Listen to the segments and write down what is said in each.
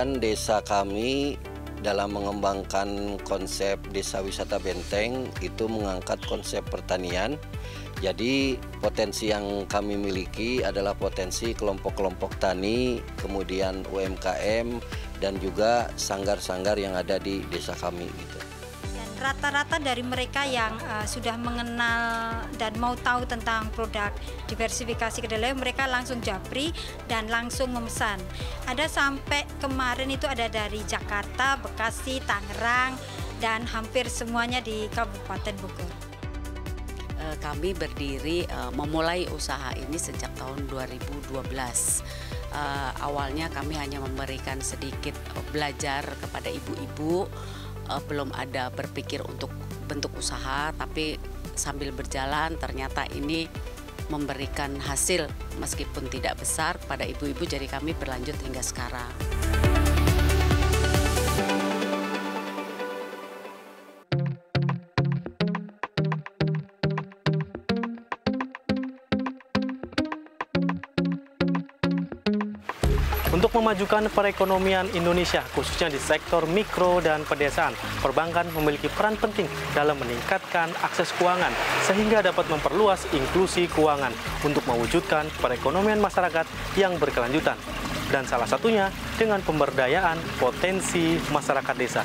Kemudian desa kami dalam mengembangkan konsep desa wisata Benteng itu mengangkat konsep pertanian. Jadi potensi yang kami miliki adalah potensi kelompok-kelompok tani, kemudian UMKM, dan juga sanggar-sanggar yang ada di desa kami gitu. Rata-rata dari mereka yang sudah mengenal dan mau tahu tentang produk diversifikasi kedelai, mereka langsung japri dan langsung memesan. Ada sampai kemarin itu ada dari Jakarta, Bekasi, Tangerang, dan hampir semuanya di Kabupaten Bogor. Kami berdiri memulai usaha ini sejak tahun 2012. Awalnya kami hanya memberikan sedikit belajar kepada ibu-ibu. Belum ada berpikir untuk bentuk usaha, tapi sambil berjalan ternyata ini memberikan hasil meskipun tidak besar pada ibu-ibu, jadi kami berlanjut hingga sekarang. Untuk memajukan perekonomian Indonesia, khususnya di sektor mikro dan pedesaan, perbankan memiliki peran penting dalam meningkatkan akses keuangan sehingga dapat memperluas inklusi keuangan untuk mewujudkan perekonomian masyarakat yang berkelanjutan. Dan salah satunya dengan pemberdayaan potensi masyarakat desa.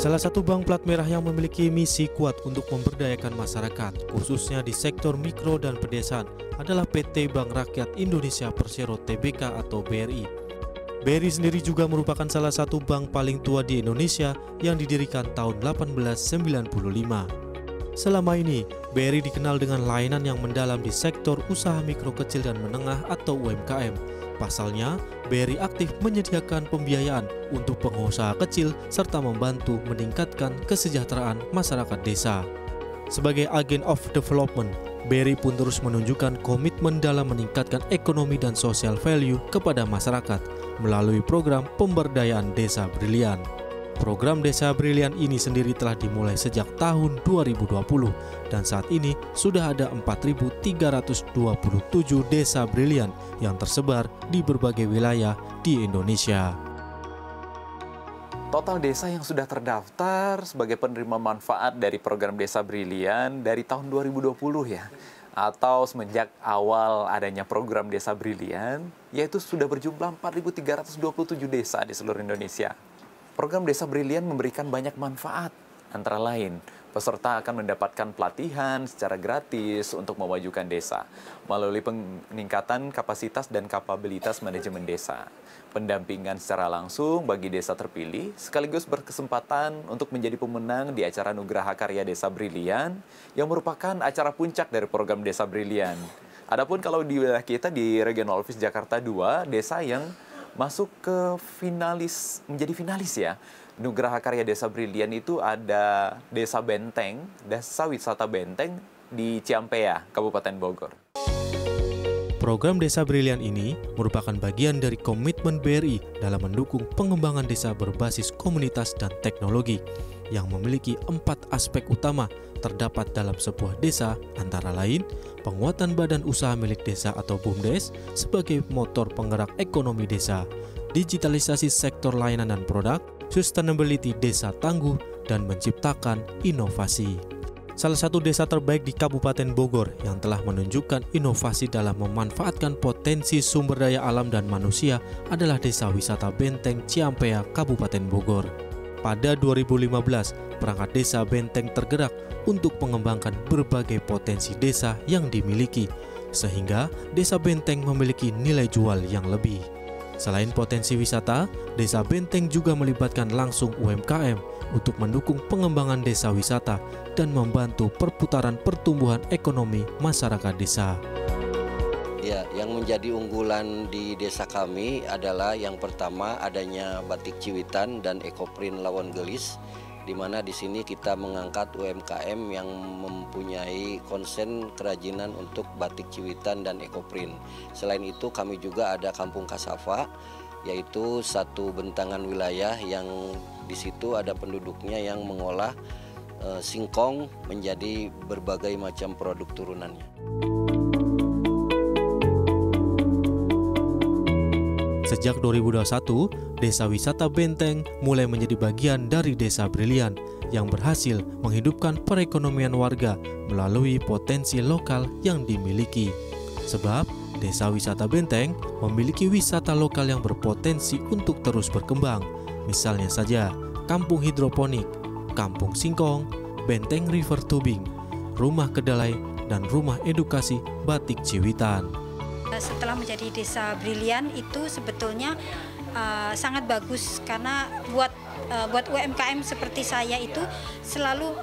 Salah satu bank plat merah yang memiliki misi kuat untuk memberdayakan masyarakat, khususnya di sektor mikro dan pedesaan, adalah PT Bank Rakyat Indonesia Persero Tbk atau BRI. BRI sendiri juga merupakan salah satu bank paling tua di Indonesia yang didirikan tahun 1895. Selama ini, BRI dikenal dengan layanan yang mendalam di sektor usaha mikro kecil dan menengah atau UMKM. Pasalnya, BRI aktif menyediakan pembiayaan untuk pengusaha kecil serta membantu meningkatkan kesejahteraan masyarakat desa. Sebagai agen of development, BRI pun terus menunjukkan komitmen dalam meningkatkan ekonomi dan social value kepada masyarakat melalui program pemberdayaan Desa Brilian. Program Desa Brilian ini sendiri telah dimulai sejak tahun 2020 dan saat ini sudah ada 4.327 desa brilian yang tersebar di berbagai wilayah di Indonesia. Total desa yang sudah terdaftar sebagai penerima manfaat dari program Desa Brilian dari tahun 2020 ya, atau semenjak awal adanya program Desa Brilian, yaitu sudah berjumlah 4.327 desa di seluruh Indonesia. Program Desa Brilian memberikan banyak manfaat, antara lain peserta akan mendapatkan pelatihan secara gratis untuk memajukan desa melalui peningkatan kapasitas dan kapabilitas manajemen desa, pendampingan secara langsung bagi desa terpilih, sekaligus berkesempatan untuk menjadi pemenang di acara Nugraha Karya Desa Brilian yang merupakan acara puncak dari program Desa Brilian. Adapun kalau di wilayah kita di Regional Office Jakarta 2, desa yang masuk ke menjadi finalis ya, Nugraha Karya Desa Brilian itu ada Desa Benteng, Desa Wisata Benteng di Ciampea, Kabupaten Bogor. Program Desa Brilian ini merupakan bagian dari komitmen BRI dalam mendukung pengembangan desa berbasis komunitas dan teknologi yang memiliki 4 aspek utama terdapat dalam sebuah desa, antara lain penguatan badan usaha milik desa atau BUMDes sebagai motor penggerak ekonomi desa, digitalisasi sektor layanan dan produk, sustainability desa tangguh, dan menciptakan inovasi. Salah satu desa terbaik di Kabupaten Bogor yang telah menunjukkan inovasi dalam memanfaatkan potensi sumber daya alam dan manusia adalah Desa Wisata Benteng Ciampea, Kabupaten Bogor. Pada 2015, perangkat desa Benteng tergerak untuk mengembangkan berbagai potensi desa yang dimiliki, sehingga Desa Benteng memiliki nilai jual yang lebih. Selain potensi wisata, Desa Benteng juga melibatkan langsung UMKM untuk mendukung pengembangan desa wisata dan membantu perputaran pertumbuhan ekonomi masyarakat desa. Ya, yang menjadi unggulan di desa kami adalah yang pertama adanya batik Ciwitan dan ekoprint Lawon Gelis, di mana di sini kita mengangkat UMKM yang mempunyai konsen kerajinan untuk batik Ciwitan dan ekoprint. Selain itu kami juga ada Kampung Kasafa yaitu satu bentangan wilayah yang di situ ada penduduknya yang mengolah singkong menjadi berbagai macam produk turunannya. Sejak 2021, Desa Wisata Benteng mulai menjadi bagian dari Desa Brilian yang berhasil menghidupkan perekonomian warga melalui potensi lokal yang dimiliki. Sebab Desa Wisata Benteng memiliki wisata lokal yang berpotensi untuk terus berkembang. Misalnya saja, Kampung Hidroponik, Kampung Singkong, Benteng River Tubing, Rumah Kedelai, dan Rumah Edukasi Batik Ciwitan. Setelah menjadi Desa Brilian itu sebetulnya sangat bagus karena buat UMKM seperti saya itu selalu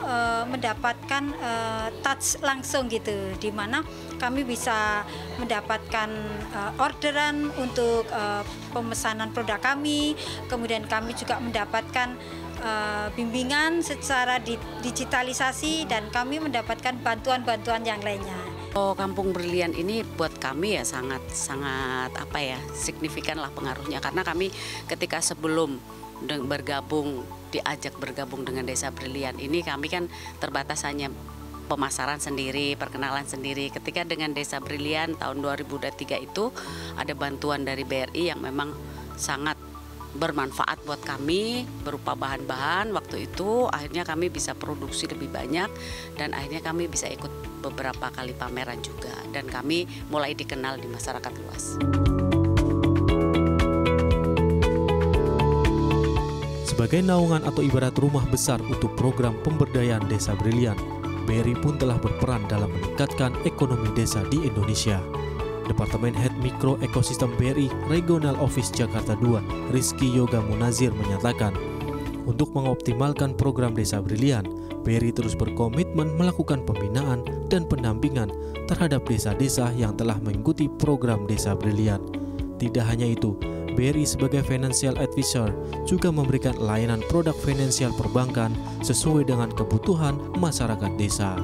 mendapatkan touch langsung gitu, di mana kami bisa mendapatkan orderan untuk pemesanan produk kami, kemudian kami juga mendapatkan bimbingan secara digitalisasi dan kami mendapatkan bantuan-bantuan yang lainnya. Kampung Brilian ini buat kami ya sangat signifikan lah pengaruhnya, karena kami ketika sebelum diajak bergabung dengan Desa Brilian ini, kami kan terbatas hanya pemasaran sendiri, perkenalan sendiri. Ketika dengan Desa Brilian tahun 2003 itu ada bantuan dari BRI yang memang sangat bermanfaat buat kami berupa bahan-bahan. Waktu itu akhirnya kami bisa produksi lebih banyak dan akhirnya kami bisa ikut beberapa kali pameran juga, dan kami mulai dikenal di masyarakat luas. Sebagai naungan atau ibarat rumah besar untuk program pemberdayaan Desa Brilian, BRI pun telah berperan dalam meningkatkan ekonomi desa di Indonesia. Departemen Head Mikro Ekosistem BRI Regional Office Jakarta II, Rizky Yoga Munazir menyatakan, untuk mengoptimalkan program Desa Brilian, BRI terus berkomitmen melakukan pembinaan dan pendampingan terhadap desa-desa yang telah mengikuti program Desa Brilian. Tidak hanya itu, BRI sebagai financial advisor juga memberikan layanan produk finansial perbankan sesuai dengan kebutuhan masyarakat desa.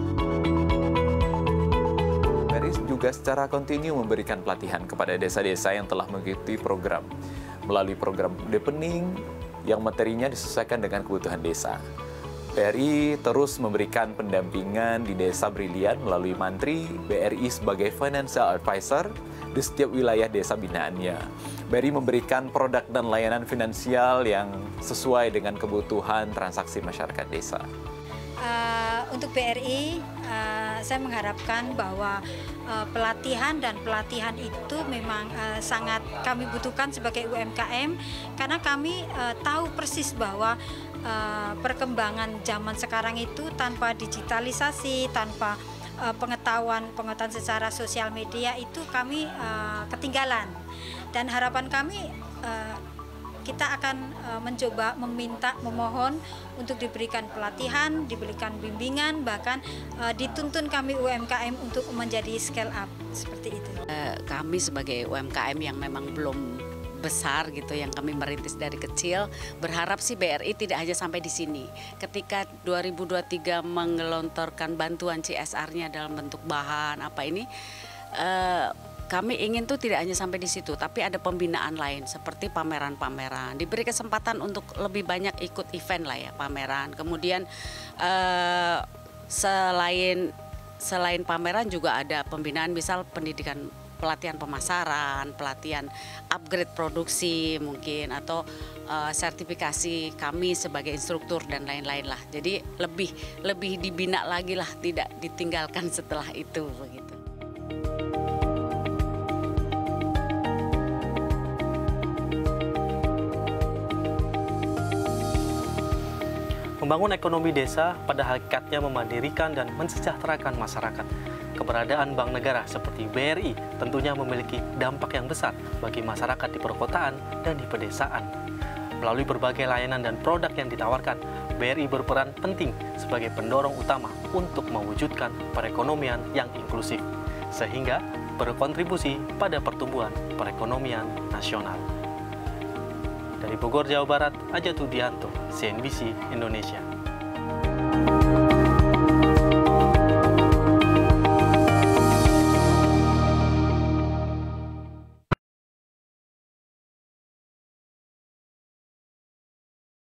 BRI juga secara kontinu memberikan pelatihan kepada desa-desa yang telah mengikuti program melalui program deepening yang materinya disesuaikan dengan kebutuhan desa. BRI terus memberikan pendampingan di Desa Brilian melalui Mantri BRI sebagai financial advisor di setiap wilayah desa binaannya. BRI memberikan produk dan layanan finansial yang sesuai dengan kebutuhan transaksi masyarakat desa. Untuk BRI, saya mengharapkan bahwa pelatihan itu memang sangat kami butuhkan sebagai UMKM, karena kami tahu persis bahwa perkembangan zaman sekarang itu tanpa digitalisasi, tanpa pengetahuan secara sosial media itu kami ketinggalan. Dan harapan kami kita akan mencoba memohon untuk diberikan pelatihan, diberikan bimbingan, bahkan dituntun kami UMKM untuk menjadi scale up seperti itu. Kami sebagai UMKM yang memang belum besar gitu, yang kami merintis dari kecil, berharap sih BRI tidak hanya sampai di sini. Ketika 2023 menggelontorkan bantuan CSR-nya dalam bentuk bahan kami ingin tuh tidak hanya sampai di situ, tapi ada pembinaan lain seperti pameran-pameran, diberi kesempatan untuk lebih banyak ikut event lah ya, pameran. Kemudian selain pameran juga ada pembinaan, misal pendidikan, pelatihan pemasaran, pelatihan upgrade produksi mungkin, atau sertifikasi kami sebagai instruktur dan lain-lain lah. Jadi lebih dibina lagi lah, tidak ditinggalkan setelah itu begitu. Membangun ekonomi desa pada hakikatnya memandirikan dan mensejahterakan masyarakat. Keberadaan bank negara seperti BRI tentunya memiliki dampak yang besar bagi masyarakat di perkotaan dan di pedesaan. Melalui berbagai layanan dan produk yang ditawarkan, BRI berperan penting sebagai pendorong utama untuk mewujudkan perekonomian yang inklusif, sehingga berkontribusi pada pertumbuhan perekonomian nasional. Dari Bogor, Jawa Barat, Ajatudianto, CNBC Indonesia.